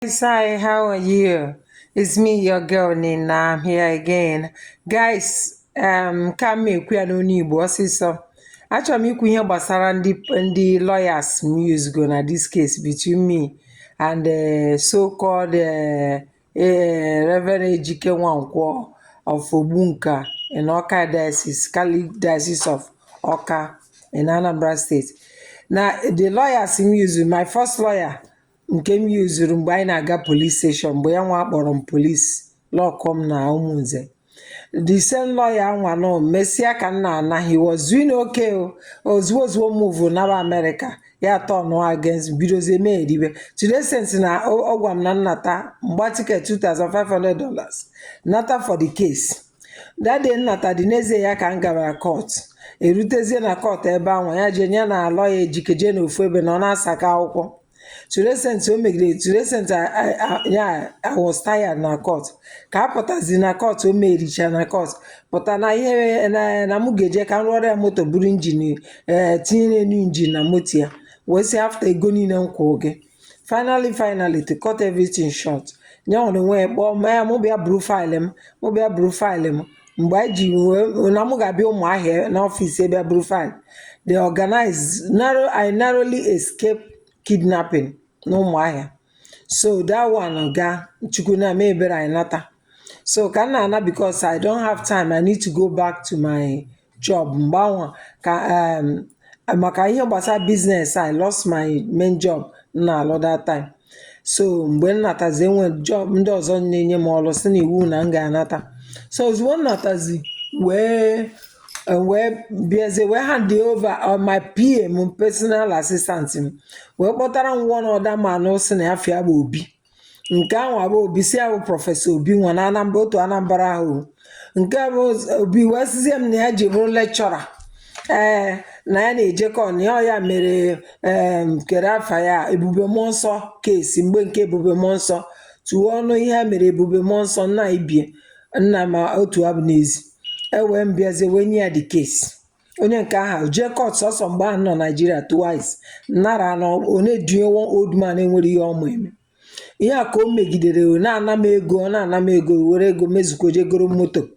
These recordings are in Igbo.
Guys, hi, how are you? It's me, your girl Nnenna. I'm here again. Guys, come me kwia no Igbo ọsịsọ. Achọrọ m ikwu ihe gbasara ndị lawyers m use go na this case between me and so-called Reverend Ejike Nwankwo of Ogbunka in Awka Diocese, Catholic Diocese of Awka in Anambra State. Now, the lawyers m use, my first lawyer nke m yuzuru mgbe anyị na-aga police station mgbe ya nwa kpọrọ m police lọkọm na ụmụnze. The same lawyer anwa no mesịa ka m na-ana, he was doing okay ozugbo move n'aba America ya turn against bidozie mee eribe today since na ọ gwa m na nnata mgba ticket $2,500 nata for the case. That day nnata dị n'ezie ya ka m gabara court, erutezie na court ebe anwa ya je nye na lawyer ejikeje na ofu ebe na ọ na-asaka akwụkwọ. To recent I was tired na court. Ka apụtazi na court o mericha na court. Pụta na ihe na mụ ga-eje ka m rụọrọ ya moto buru injin tinye new injin na moto ya. Wee sị after ego niile m kwụrụ gị. Finally to cut everything short. Nya ọ na-enwe kpọọ ya mụ bịa buru file m. Mgbe anyị ji na mụ ga-abịa Ụmụahịa n'ọfịs bịa buru file. They organized I narrowly escaped kidnapping no Ụmụahịa. So that one ga chukwu na mebere anyị nata. So ka na because I don't have time, I need to go back to my job. Mgbanwe ka maka ihe gbasara business, I lost my main job na alụ that time. So mgbe nnatazi enwe job ndị ọzọ na-enye m ọrụ si na iwu na m ga-anata. So ozugbo nnatazi wee bịazie wee hand over on my PM personal assistant m wee kpọtara m one other man si na afia bụ Obi. Nke ahụ abụ Obi si ahụ prọfesọ Obi nwa na Anambra, otu Anambra ahụ. Nke bụ Obi wee sizie m na ya ji bụrụ lekchọra na ya na-ejekọ na ya mere kere afa ya Ebube Mmụọ Nsọ kesi mgbe nke Ebube Mmụọ Nsọ tụọ ọnụ ihe mere Ebube Mmụọ Nsọ nna ibie nna ma otu abụ n'ezi wee mbịazie wee nye ya the case. Onye nke aha jee court sọsọ mgbe ahụ nọ Nigeria twice nara na ọ na-edunye one old man enwere ihe ọmụ eme. Ihe a ka o megidere na-ana m ego were ego mezukọ je goro moto.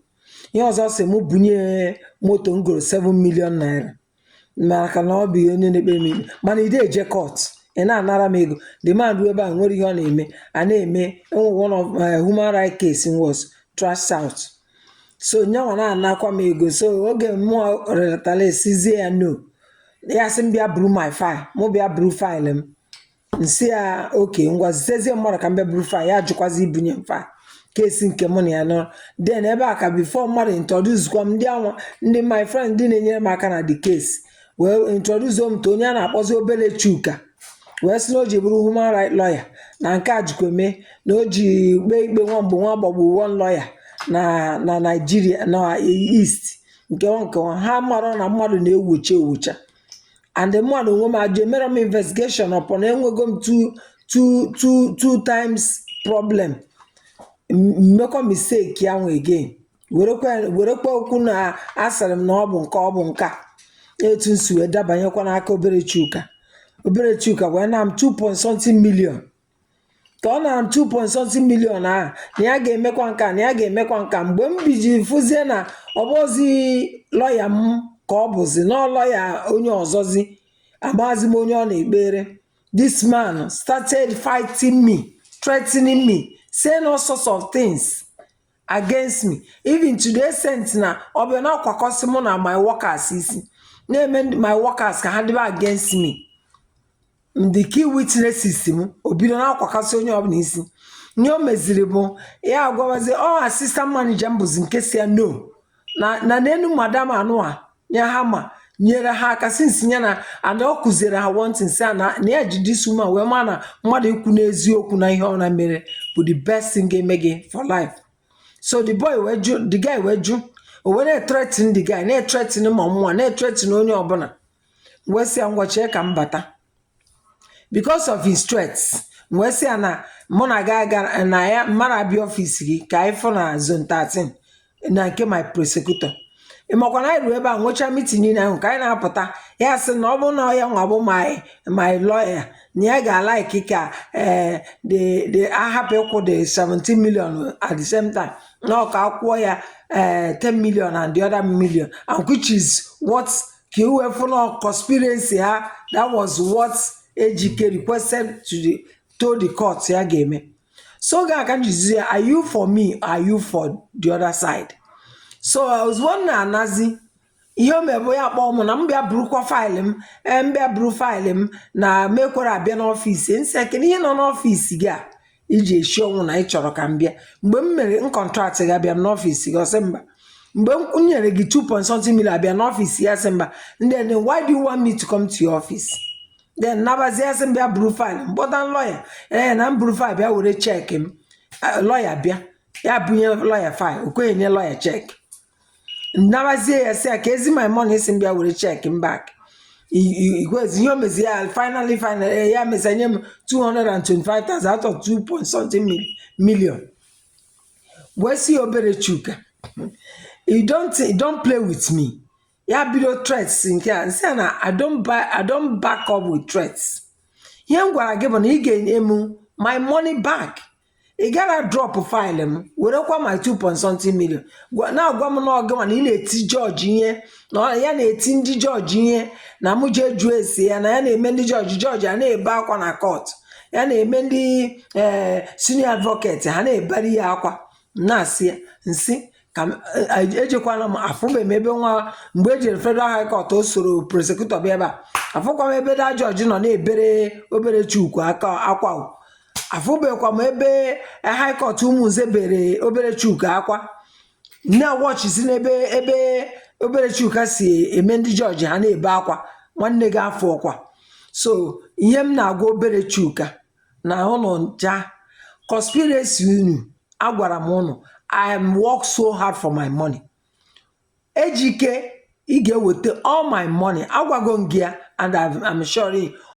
Ihe ọzọ sị mụ bunye moto m goro 7 million naira maka na ọ bụ onye na-ekpe m ikpe mana ide eje court ị na-anara m ego. The man ruo ebe a nwere ihe ọ na-eme a na-eme one of human right case was trashed out. So nyanwa na-anakwa m ego. So oge mmụọ relatara esizie ya no ya sị m bịa buru my file, mụ bịa buru file m nsị ya oke ngwa zitezie mmadụ ka m bịa buru file ya jụkwazi ibunye m file kesi nke mụ na ya nọ. Then ebe a ka before mmadụ introduce kwa m ndị my friend ndị na-enyere m aka na the case wee introduce m to onye a na-akpọzi obere Chuka wee sị na o ji bụrụ human right lawyer na nke a jikwa mee na o ji kpee ikpe nwa mgbe nwa gbagbu one lawyer na Nigeria na East nke ha mara na mmadụ na-ewocha and mmadụ nwe m ajụ emere m investigation upon enwego m two times problem mmekọ mistake ya nwe again werekwa okwu na asịrị m na ọ bụ nka etu nsi wee dabanyekwa n'aka obere Chuka wee na m 2.something million ka ọ na 2.something million na ya ga-emekwa nka na ya ga-emekwa nka. Mgbe m biji fụzie na ọ bụzi lọya m ka ọ bụzi na lọya onye ọzọzi amazi m onye ọ na-ekpere, this man started fighting me, threatening me, saying all sorts of things against me. Even today sent na ọ bụ na ọkwakọsị mụ na my workers isi na-eme my workers ka ha dịbe against me. The key witnesses m obido na-akwakasị onye ọbụla isi. Nye o meziri bụ ya agwawazi assistant manager mbụzi nke si ya no na n'enu madam anụa ya ha ma nyere ha aka since ya na ada ọ kụziere ha wanting si na ya ji this woman wee ma na mmadụ ikwu n'eziokwu na ihe ọ na mere bụ the best thing ga-eme gị for life. So the guy wee jụ o wee na-threaten the guy, na-threaten ma ọmụnwa, na-threaten onye ọbụla. Wee sị ya ngwa chee ka m bata because of his threats. Wee sị ya na mụ na ga na ya mara abịa ọfịs gị ka anyị fụ na zone 13 na nke my prosecutor. Ịmakwa na anyị ruo ebe a nwecha meeting niile ahụ ka anyị na-apụta ya sị na ọ bụ na ya nwa bụ my lawyer na ya ga-alaiki ka the ahapụ ịkwụ the 17 million at the same time na ọ ka akwụọ ya 10 million and the other million, and which is what ka iwefu na conspiracy ha. That was what Ejike requested to the court ya ga-eme. So ga-aka njizi ya, are you for me, are you for the other side? So I was one na-anazi ihe o mebe ya kpọọ m na m bịa burukwa faịlụ m mbịa buru faịlụ m na mekwara abịa n'ọfịs nseke ihe nọ n'ọfịs gị a iji eshi ọnwụ na ị chọrọ ka m bịa. Mgbe m mere nkọntraktị ga bịa m n'ọfịs gị, ọsị mba. Mgbe m nyere gị 2.something million abịa n'ọfịs ya, sị mba. Then why do you want me to come to your office? Then nabazi ya sị m bịa buru faịlụ m, kpọta lọya na m buru faịlụ bịa were cheki m. Lọya bịa ya bunye lọya faịlụ, o kweghị nye lọya cheki. Nabazie ya sị ya ka ezi my money si m bịa were check m back. Igwezi ihe o mezi ya finally ya mezanye m 225,000 out of 2.something million. Wee si obere Chuka, you don't play with me. Ya bido threats nke a nsị na I don't back up with threats. Ihe m gwara gị bụ na ị ga-enye m my money back. Ị gara drop file m werekwa my 2.something million. Na-agwa m na ọgụma na ị na-eti jọji ihe na ya na-eti ndị jọji ihe na mụ jee jụọ esi ya na ya na-eme ndị jọji a na-ebe akwa na court, ya na-eme ndị senior advocate ha na-eberi ya akwa. Na-asị ya nsị ka ejekwana m afụbe m ebe nwa mgbe ejere Federal High Court o soro prosecutor bịa ebe a, afụkwa m ebe da jọji nọ na-ebere obere Chukwu akwa. Afụbekwa m ebe High Court ụmụnze bere obere Chuka akwa. Na watch si n'ebe ebe obere Chuka si eme ndị jọji ha na-ebe akwa, nwanne gị afọ ọkwa. So ihe m na-agwa obere Chuka na ụnụ ncha conspiracy unu agwara m ụnụ, I am work so hard for my money. Ejike ị ga-eweta all my money, agwago m gị ya, and I'm sure